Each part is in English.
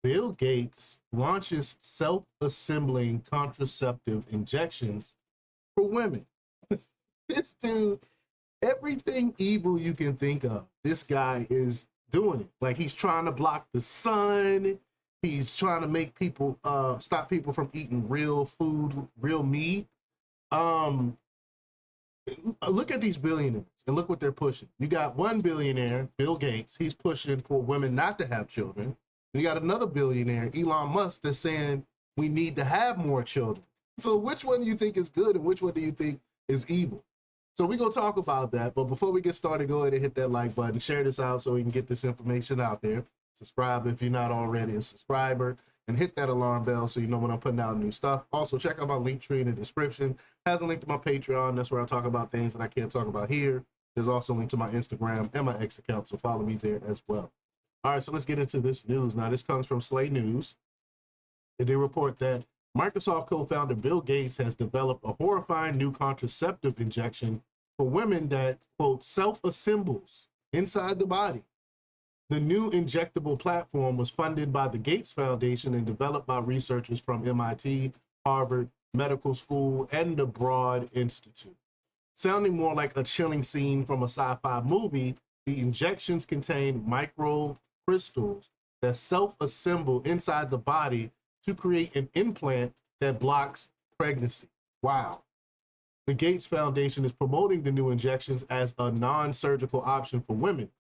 Bill Gates launches self-assembling contraceptive injections for women. This dude, everything evil you can think of, this guy is doing it. Like he's trying to block the sun. He's trying to make people stop people from eating real food, real meat. Um, Look at these billionaires and look what they're pushing. You got one billionaire, Bill Gates, he's pushing for women not to have children. And you got another billionaire, Elon Musk, that's saying we need to have more children. So which one do you think is good and which one do you think is evil? So we're going to talk about that. But before we get started, go ahead and hit that like button, share this out so we can get this information out there. Subscribe if you're not already a subscriber, and hit that alarm bell so you know when I'm putting out new stuff. Also, check out my link tree in the description. Has a link to my Patreon. That's where I talk about things that I can't talk about here. There's also a link to my Instagram and my X account, so follow me there as well. All right, so let's get into this news. Now, this comes from Slay News. They report that Microsoft co-founder Bill Gates has developed a horrifying new contraceptive injection for women that, quote, self-assembles inside the body. The new injectable platform was funded by the Gates Foundation and developed by researchers from MIT, Harvard Medical School, and the Broad Institute. Sounding more like a chilling scene from a sci-fi movie, the injections contain microcrystals that self-assemble inside the body to create an implant that blocks pregnancy. Wow. The Gates Foundation is promoting the new injections as a non-surgical option for women.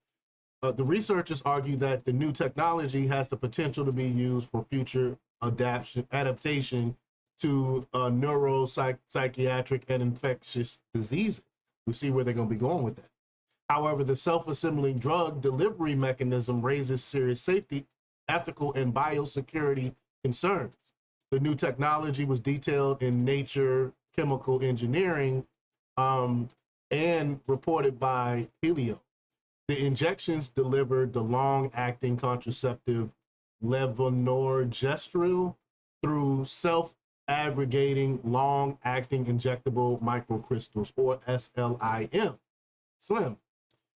The researchers argue that the new technology has the potential to be used for future adaptation to neuropsychiatric and infectious diseases. We see where they're going to be going with that. However, the self-assembling drug delivery mechanism raises serious safety, ethical, and biosecurity concerns. The new technology was detailed in Nature Chemical Engineering and reported by Helio. The injections delivered the long-acting contraceptive levonorgestrel through self-aggregating long-acting injectable microcrystals, or SLIM. Slim.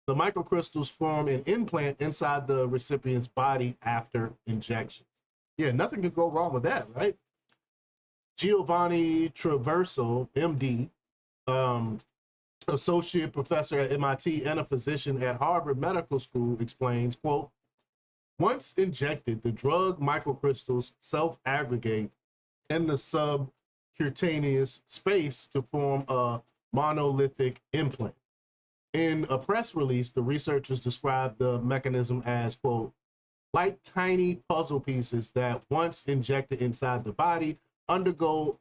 The microcrystals form an implant inside the recipient's body after injections. Yeah, nothing could go wrong with that, right? Giovanni Traverso, MD, associate professor at MIT and a physician at Harvard Medical School, explains, quote, once injected, the drug microcrystals self-aggregate in the subcutaneous space to form a monolithic implant. In a press release, the researchers described the mechanism as, quote, like tiny puzzle pieces that once injected inside the body undergo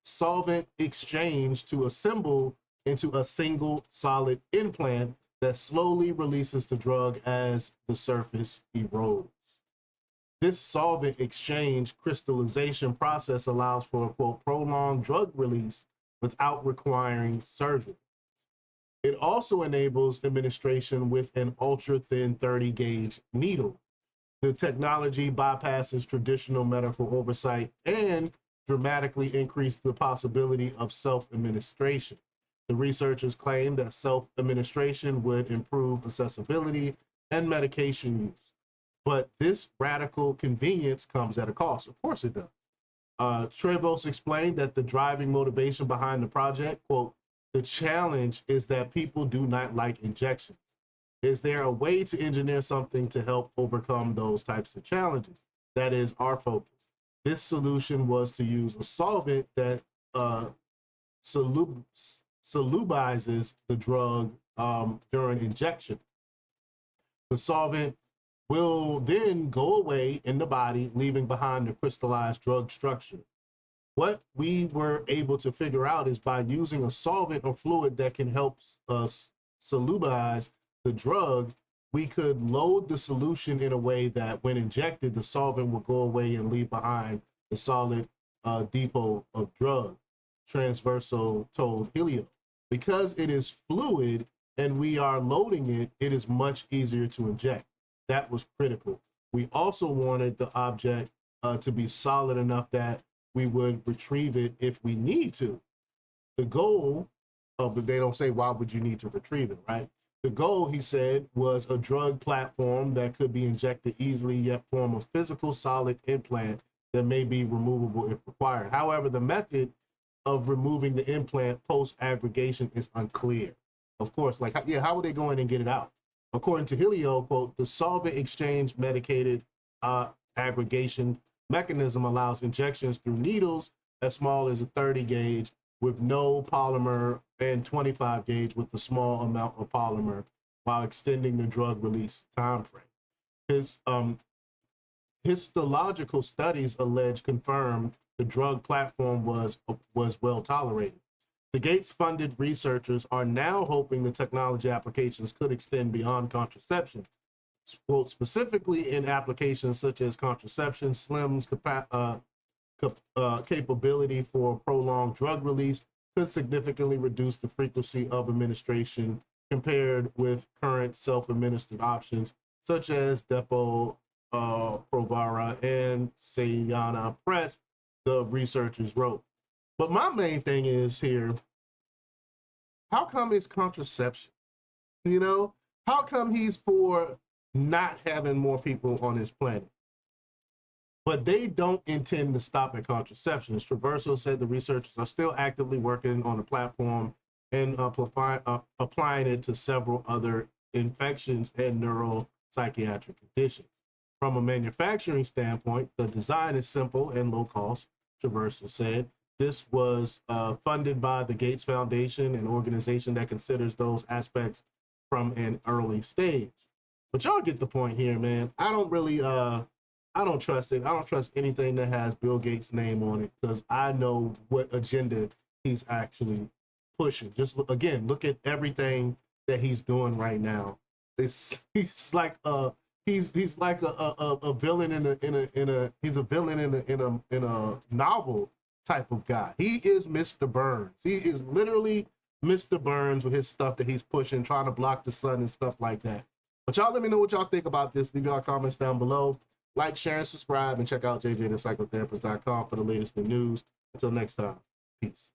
solvent exchange to assemble into a single solid implant that slowly releases the drug as the surface erodes. This solvent exchange crystallization process allows for a, quote, prolonged drug release without requiring surgery. It also enables administration with an ultra-thin 30-gauge needle. The technology bypasses traditional medical oversight and dramatically increased the possibility of self-administration. The researchers claim that self-administration would improve accessibility and medication use. But this radical convenience comes at a cost. Of course it does. Trevos explained that the driving motivation behind the project, quote, the challenge is that people do not like injections. Is there a way to engineer something to help overcome those types of challenges? That is our focus. This solution was to use a solvent that solubizes the drug during injection. The solvent will then go away in the body, leaving behind the crystallized drug structure. What we were able to figure out is by using a solvent or fluid that can help solubilize the drug, we could load the solution in a way that when injected, the solvent will go away and leave behind the solid depot of drug, Transversal told Helio. Because it is fluid and we are loading it, it is much easier to inject. That was critical. We also wanted the object to be solid enough that we would retrieve it if we need to. The goal of, but they don't say why would you need to retrieve it, right? The goal, he said, was a drug platform that could be injected easily, yet form a physical solid implant that may be removable if required. However, the method of removing the implant post aggregation is unclear. Of course, like, yeah, how would they go in and get it out? According to Helio, quote, the solvent exchange medicated aggregation mechanism allows injections through needles as small as a 30 gauge with no polymer and 25 gauge with a small amount of polymer while extending the drug release time frame. His histological studies allege confirmed the drug platform was well tolerated. The Gates-funded researchers are now hoping the technology applications could extend beyond contraception, quote, specifically in applications such as contraception, SLIM's capability for prolonged drug release could significantly reduce the frequency of administration compared with current self-administered options such as Depo Provera and Sayana Press, the researchers wrote. But my main thing is here, how come it's contraception? You know, how come he's for not having more people on this planet? But they don't intend to stop at contraception. As Traverso said, the researchers are still actively working on the platform and applying it to several other infections and neuropsychiatric conditions. From a manufacturing standpoint, the design is simple and low cost, Traverso said. This was funded by the Gates Foundation, an organization that considers those aspects from an early stage. But y'all get the point here, man. I don't really I don't trust it. I don't trust anything that has Bill Gates' name on it because I know what agenda he's actually pushing. Just again, look at everything that he's doing right now. It's he's like a villain he's a villain in a novel type of guy. He is Mr. Burns. He is literally Mr. Burns with his stuff that he's pushing, trying to block the sun and stuff like that. But y'all let me know what y'all think about this. Leave y'all comments down below. Like, share, and subscribe, and check out jjthepsychotherapist.com for the latest in news. Until next time, peace.